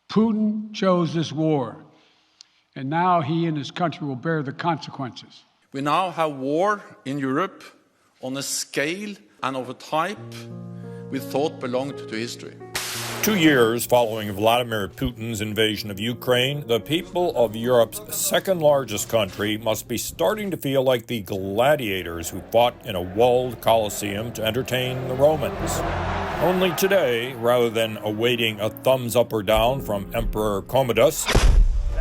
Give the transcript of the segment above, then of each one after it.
Putin chose this war, and now he and his country will bear the consequences. We now have war in Europe on a scale and of a type we thought belonged to history. 2 years following Vladimir Putin's invasion of Ukraine, the people of Europe's second largest country must be starting to feel like the gladiators who fought in a walled Colosseum to entertain the Romans. Only today, rather than awaiting a thumbs up or down from Emperor Commodus,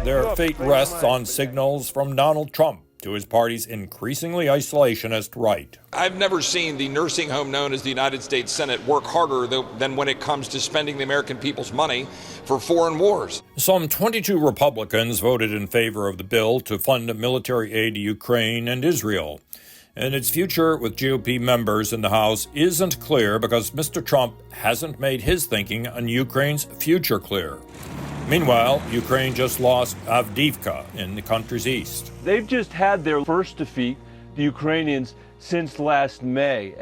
their fate rests on signals from Donald Trump to his party's increasingly isolationist right. I've never seen the nursing home known as the United States Senate work harder than when it comes to spending the American people's money for foreign wars. Some 22 Republicans voted in favor of the bill to fund military aid to Ukraine and Israel. And its future with GOP members in the House isn't clear because Mr. Trump hasn't made his thinking on Ukraine's future clear. Meanwhile, Ukraine just lost Avdiivka in the country's east. They've just had their first defeat, the Ukrainians, since last May,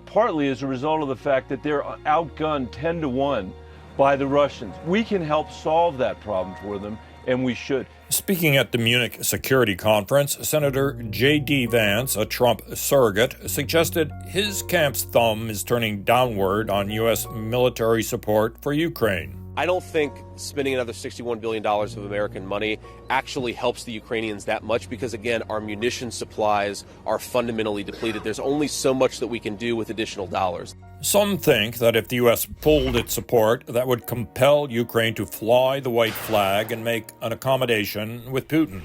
partly as a result of the fact that they're outgunned 10-1 by the Russians. We can help solve that problem for them, and we should. Speaking at the Munich Security Conference, Senator J.D. Vance, a Trump surrogate, suggested his camp's thumb is turning downward on U.S. military support for Ukraine. I don't think spending another $61 billion of American money actually helps the Ukrainians that much because, again, our munition supplies are fundamentally depleted. There's only so much that we can do with additional dollars. Some think that if the U.S. pulled its support, that would compel Ukraine to fly the white flag and make an accommodation with Putin.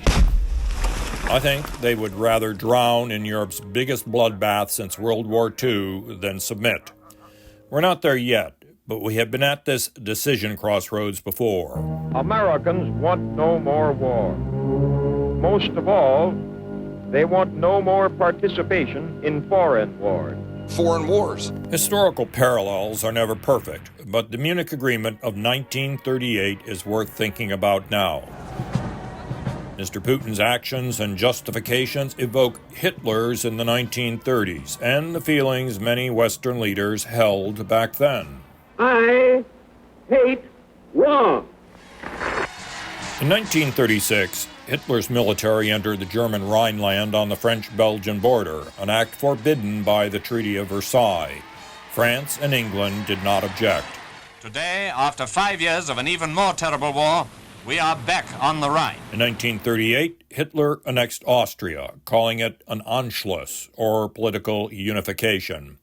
I think they would rather drown in Europe's biggest bloodbath since World War II than submit. We're not there yet, but we have been at this decision crossroads before. Americans want no more war. Most of all, they want no more participation in foreign wars. Foreign wars. Historical parallels are never perfect, but the Munich Agreement of 1938 is worth thinking about now. Mr. Putin's actions and justifications evoke Hitler's in the 1930s and the feelings many Western leaders held back then. I hate war. In 1936, Hitler's military entered the German Rhineland on the French-Belgian border, an act forbidden by the Treaty of Versailles. France and England did not object. Today, after 5 years of an even more terrible war, we are back on the Rhine. In 1938, Hitler annexed Austria, calling it an Anschluss, or political unification.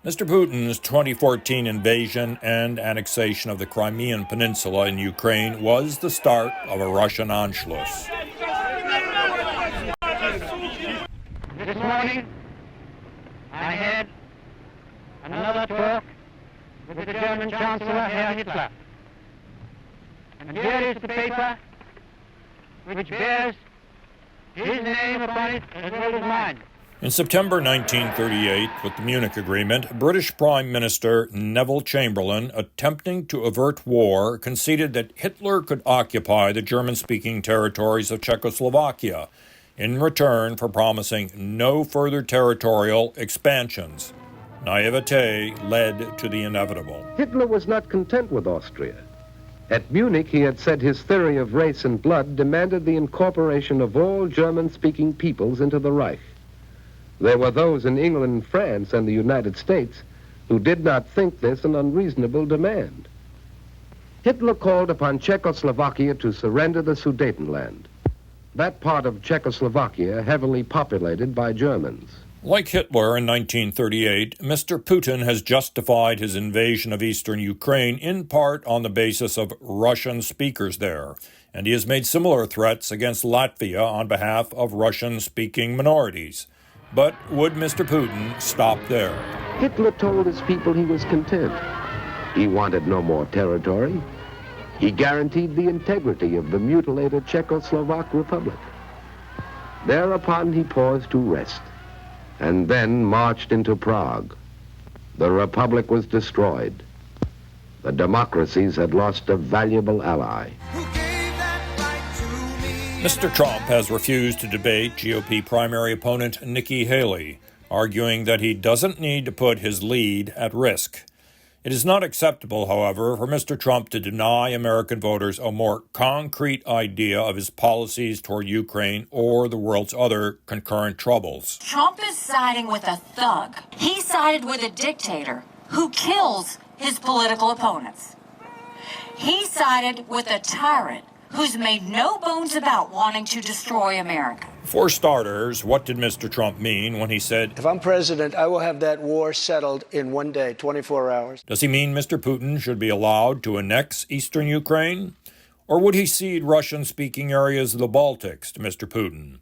Mr. Putin's 2014 invasion and annexation of the Crimean Peninsula in Ukraine was the start of a Russian Anschluss. This morning, I had another talk with the German Chancellor, Herr Hitler. And here is the paper which bears his name upon it as well as mine. In September 1938, with the Munich Agreement, British Prime Minister Neville Chamberlain, attempting to avert war, conceded that Hitler could occupy the German-speaking territories of Czechoslovakia in return for promising no further territorial expansions. Naivete led to the inevitable. Hitler was not content with Austria. At Munich, he had said his theory of race and blood demanded the incorporation of all German-speaking peoples into the Reich. There were those in England, France, and the United States who did not think this an unreasonable demand. Hitler called upon Czechoslovakia to surrender the Sudetenland, that part of Czechoslovakia heavily populated by Germans. Like Hitler in 1938, Mr. Putin has justified his invasion of eastern Ukraine in part on the basis of Russian speakers there, and he has made similar threats against Latvia on behalf of Russian-speaking minorities. But would Mr. Putin stop there? Hitler told his people he was content. He wanted no more territory. He guaranteed the integrity of the mutilated Czechoslovak Republic. Thereupon he paused to rest, and then marched into Prague. The Republic was destroyed. The democracies had lost a valuable ally. Mr. Trump has refused to debate GOP primary opponent Nikki Haley, arguing that he doesn't need to put his lead at risk. It is not acceptable, however, for Mr. Trump to deny American voters a more concrete idea of his policies toward Ukraine or the world's other concurrent troubles. Trump is siding with a thug. He sided with a dictator who kills his political opponents. He sided with a tyrant who's made no bones about wanting to destroy America. For starters, what did Mr. Trump mean when he said, "If I'm president, I will have that war settled in one day, 24 hours"? Does he mean Mr. Putin should be allowed to annex eastern Ukraine? Or would he cede Russian-speaking areas of the Baltics to Mr. Putin?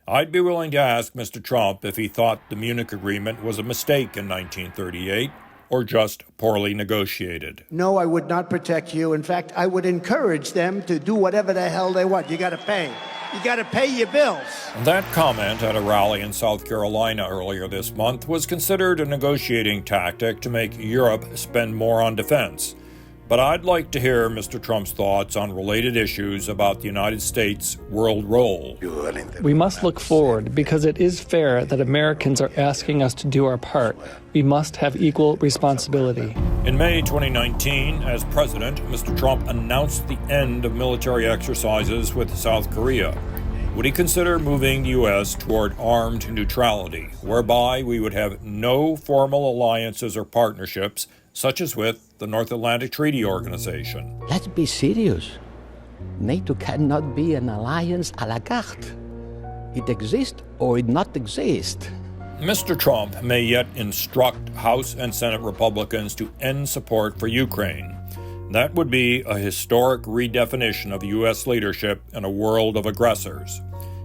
I'd be willing to ask Mr. Trump if he thought the Munich Agreement was a mistake in 1938 or just poorly negotiated. No, I would not protect you. In fact, I would encourage them to do whatever the hell they want. You got to pay. You got to pay your bills. That comment at a rally in South Carolina earlier this month was considered a negotiating tactic to make Europe spend more on defense. But I'd like to hear Mr. Trump's thoughts on related issues about the United States' world role. We must look forward because it is fair that Americans are asking us to do our part. We must have equal responsibility. In May 2019, as president, Mr. Trump announced the end of military exercises with South Korea. Would he consider moving the U.S. toward armed neutrality, whereby we would have no formal alliances or partnerships, such as with the North Atlantic Treaty Organization? Let's be serious. NATO cannot be an alliance à la carte. It exists or it not exist. Mr. Trump may yet instruct House and Senate Republicans to end support for Ukraine. That would be a historic redefinition of U.S. leadership in a world of aggressors.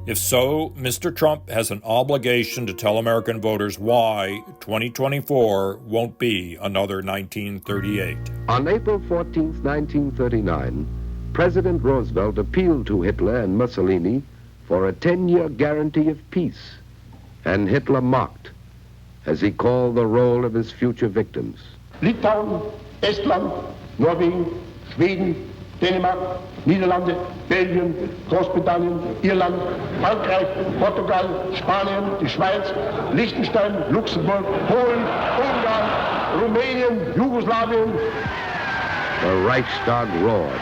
If so, Mr. Trump has an obligation to tell American voters why 2024 won't be another 1938. On April 14, 1939, President Roosevelt appealed to Hitler and Mussolini for a 10-year guarantee of peace, and Hitler mocked as he called the roll of his future victims. Litauen, Estland, Norwegen, Schweden, Dänemark, Niederlande, Belgien, Großbritannien, Irland, Frankreich, Portugal, Spanien, die Schweiz, Liechtenstein, Luxemburg, Polen, Ungarn, Rumänien, Jugoslawien. The Reichstag roared.